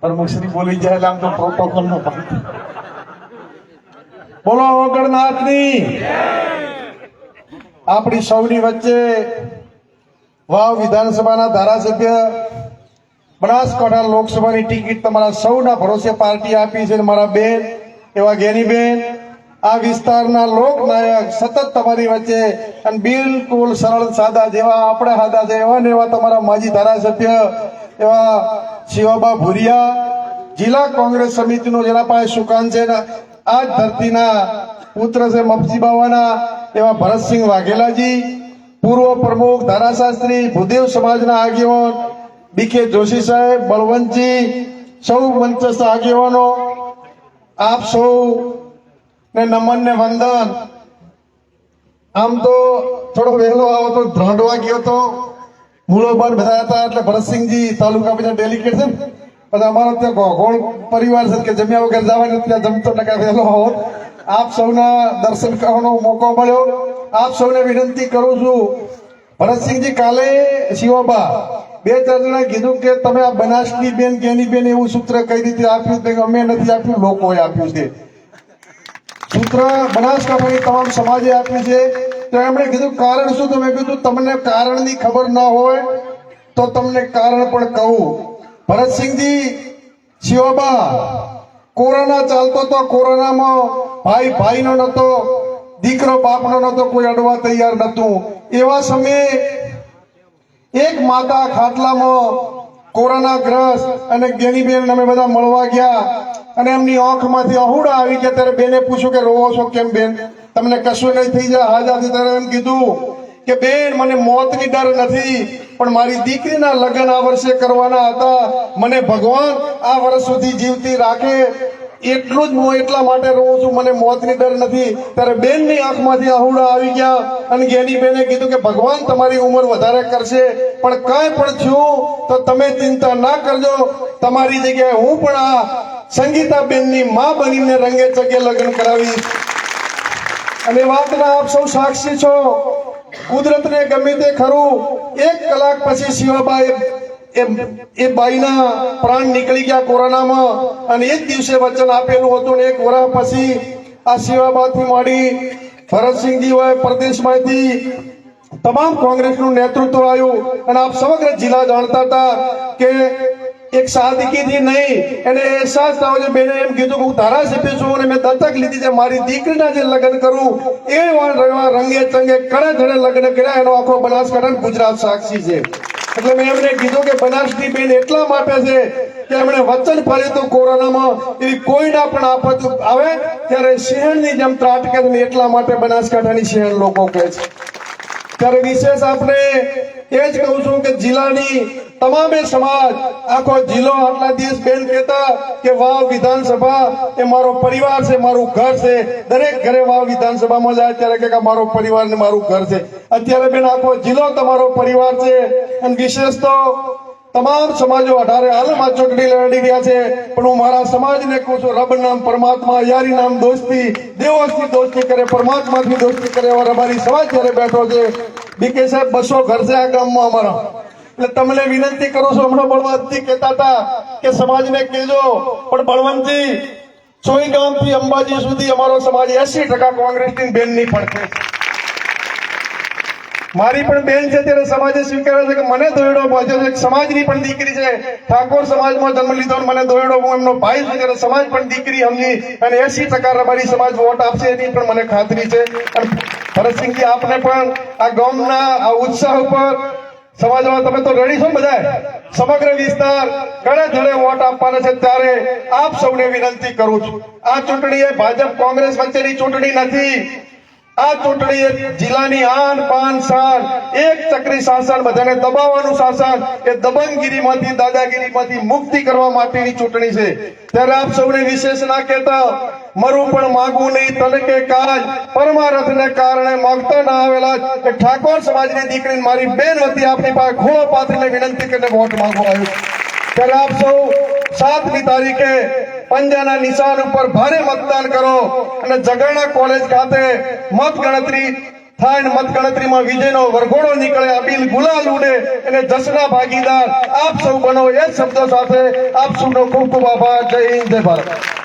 प्रमुख श्री बोली जाए आम तो प्रोटोकॉल नो बोलो गणनाथनी આપણી સૌની વચ્ચે વાવ વિધાનસભાના ધારાસભ્ય બનાસકાંઠા લોકસભાની ટિકિટ તમારા સૌના ભરોસે પાર્ટી આપી છે મારા બેન એવા જ્ઞાનીબેન આ વિસ્તારના લોકનાયક સતત તમારી વચ્ચે અને બિલકુલ સરળ સાદા જેવા આપણે સાદા છે એવા ને એવા તમારા માજી ધારાસભ્ય એવા શિવાબા ભુરિયા જિલ્લા કોંગ્રેસ સમિતિનો જેના પાસે સુકાન છે આ જ ધરતીના પુત્ર છે મફજી બાવાના એવા ભરતસિંહ વાઘેલાજી પૂર્વ પ્રમુખ ધારાશાસ્ત્રી ભૂદેવ સમાજના આગેવાન બીકે જોશી સાહેબ બળવંતજી સૌ મંચસ્થ આગેવાનો આપ સૌ ને નમન ને વંદન આમ તો થોડો વહેલો આવો તો ધ્રાંડવા ગયો તો મૂળોબાન બધા હતા એટલે ભરતસિંહજી તાલુકા બધા ડેલિકેટ છે બધા અમારો ત્યાં ગોળ પરિવાર છે કે જમ્યા વગર જવાની ત્યાં જમતો ટકા વહેલો આવો આપ સૌના દર્શન કરવાનો મોકો મળ્યો આપ સૌને વિનંતી કરું છું ભરતસિંહજી કાલે શિવાબા બે ચાર જણા કીધું કે તમે આ બનાસની બેન કેની બેન એવું સૂત્ર કઈ રીતે આપ્યું અમે નથી આપ્યું લોકોએ આપ્યું છે સૂત્ર બનાસકાંઠાની તમામ સમાજે આપ્યું છે તો એમણે કીધું કારણ શું તો મેં કીધું તમને કારણની ખબર ના હોય તો તમને કારણ પણ કહું ભરતસિંહજી શિવાબા કોરોના ચાલતો તો કોરોનામાં ભાઈ ભાઈનો નતો દીકરો બાપનો નતો કોઈ અડવા તૈયાર નતું એવા સમયે એક માતા ખાટલામાં કોરોના ગ્રસ્ત અને જ્ઞાનીબેન અમે બધા મળવા ગયા અને એમની આંખમાંથી અહુડા આવી ગયા ત્યારે બેને પૂછ્યું કે રોવો છો કેમ બેન તમને કશું નહીં થઈ જાય હાજર ત્યારે એમ કીધું કે બેન મને મોતની ડર નથી પણ મારી દીકરીના લગ્ન આ વર્ષે કરવાના હતા મને ભગવાન આ વર્ષ સુધી જીવતી રાખે એટલું જ હું એટલા માટે રોઉં છું મને મોતની ડર નથી ત્યારે બેનની આંખમાંથી આહુડા આવી ગયા અને જ્ઞાની બેને કીધું કે ભગવાન તમારી ઉંમર વધારે કરશે પણ કાંઈ પણ થયું તો તમે ચિંતા ના કરજો તમારી જગ્યાએ હું પણ આ સંગીતાબેનની માં બનીને રંગે ચગે લગ્ન કરાવીશ અને વાતના આપ સૌ સાક્ષી છો કુદરતને ગમે તે ખરું એક કલાક પછી શિવાબા એ બાઈના પ્રાણ નીકળી ગયા કોરોનામાં અને એક દિવસે વચન આપેલું હતું ને એક વર્ષ પછી આ શિવાબાથી માંડી ભરતસિંહજી હોય પ્રદેશમાંથી તમામ કોંગ્રેસનું નેતૃત્વ આવ્યું અને આપ સમગ્ર જિલ્લા જાણતા હતા કે એક સાદગીથી નહીં એને અહેસાસ થયો છે બેને એમ કીધું કે હું ધારાસભ્ય છું અને મેં દત્તક લીધી છે મારી દીકરીના જે લગ્ન કરું એ રંગે ચંગે કડે ધડે લગ્ન કર્યા એનો આખો બનાસકાંઠા ગુજરાત સાક્ષી છે એટલે મેં એમને કીધું કે બનાસની બેન એટલા માટે છે કે એમણે વચન ફર્યું હતું કોરોનામાં એવી કોઈના પણ આફત આવે ત્યારે સિંહણની જેમ ત્રાટકે છે એટલા માટે બનાસકાંઠાની સિંહણ લોકો કહે છે ત્યારે વિશેષ આપણે એ જ કહું છું કે જિલ્લાની તમામે સમાજ આખો જિલ્લો આટલા દિવસ બેન કહેતા કે વાવ વિધાનસભા એ મારો પરિવાર છે મારું ઘર છે દરેક ઘરે વાવ વિધાનસભામાં જાય ત્યારે કે મારો પરિવાર ને મારું ઘર છે અત્યારે બેન આખો જિલ્લો તમારો પરિવાર છે અને વિશેષ તો તમામ સમાજો 18 હાલમાં ચૂંટણી લડી રહ્યા છે પણ હું મારા સમાજને કહું છું રબ નામ પરમાત્મા યારી નામ દોસ્તી દેવોથી દોસ્તી કરે પરમાત્માથી દોસ્તી કરે એવા અમારી સમાજ જ્યારે બેઠો છે બીકે સાહેબ 200 ઘર છે આ ગામમાં અમારા એટલે તમને વિનંતી કરું છું હમણાં બળવંતજી કહેતા હતા કે સમાજને કહેજો પણ બળવંતજી સોઈ ગામથી અંબાજી સુધી અમારો સમાજ 80% કોંગ્રેસની બેનની પડખે મારી પણ બેન છે ત્યારે સમાજે સ્વીકારે છે કે મને દોયડો પહોંચ્યો છે સમાજની પણ દીકરી છે ઠાકોર સમાજમાં જન્મ લીધો મને દોયડો હું એમનો ભાઈ છું ત્યારે સમાજ પણ દીકરી સમજી અને 80% અમારી સમાજ વોટ આપશે એની પણ મને ખાતરી છે અને ભરતસિંહજી આપને પણ આ ગામના આ ઉત્સાહ ઉપર સમાજમાં તમે તો રેડી છો બધા સમગ્ર વિસ્તાર ઘણે ધડે વોટ આપવાના છે ત્યારે આપ સૌને વિનંતી કરું છું આ ચૂંટણી એ ભાજપ કોંગ્રેસ વચ્ચેની ચૂંટણી નથી આ ચૂંટણી જિલ્લાની આન પાન શાન એક ચક્રી શાસન બધાને દબાવવાનું શાસન એ દબંગગીરીમાંથી દાદાગીરીમાંથી મુક્તિ કરવા માટેની ચૂંટણી છે ત્યારે આપ સૌને વિશેષ ના કહેતા મરું પણ માંગવું નહીં તને કે કાજ પરમારથને કારણે માંગતા ના આવેલા કે ઠાકોર સમાજની દીકરી મારી બેન વતી આપની પાસે ઘોડો પાથરીને વિનંતી કરીને વોટ માંગવા આવ્યું ત્યારે આપ સૌ 7મી તારીખે पंजाना निशान पर भारे मतदान करो અને જગરણા કોલેજ ખાતે મત ગણતરી થાય ને મતગણતરીમાં વિજયનો વરઘોડો નીકળે, અબીલ ગુલાલ ઉડે અને જશના ભાગીદાર આપ સૌ બનો. એ શબ્દો સાથે આપ સૌનો ખૂબ ખૂબ આભાર. જય હિન્દ, જય ભારત.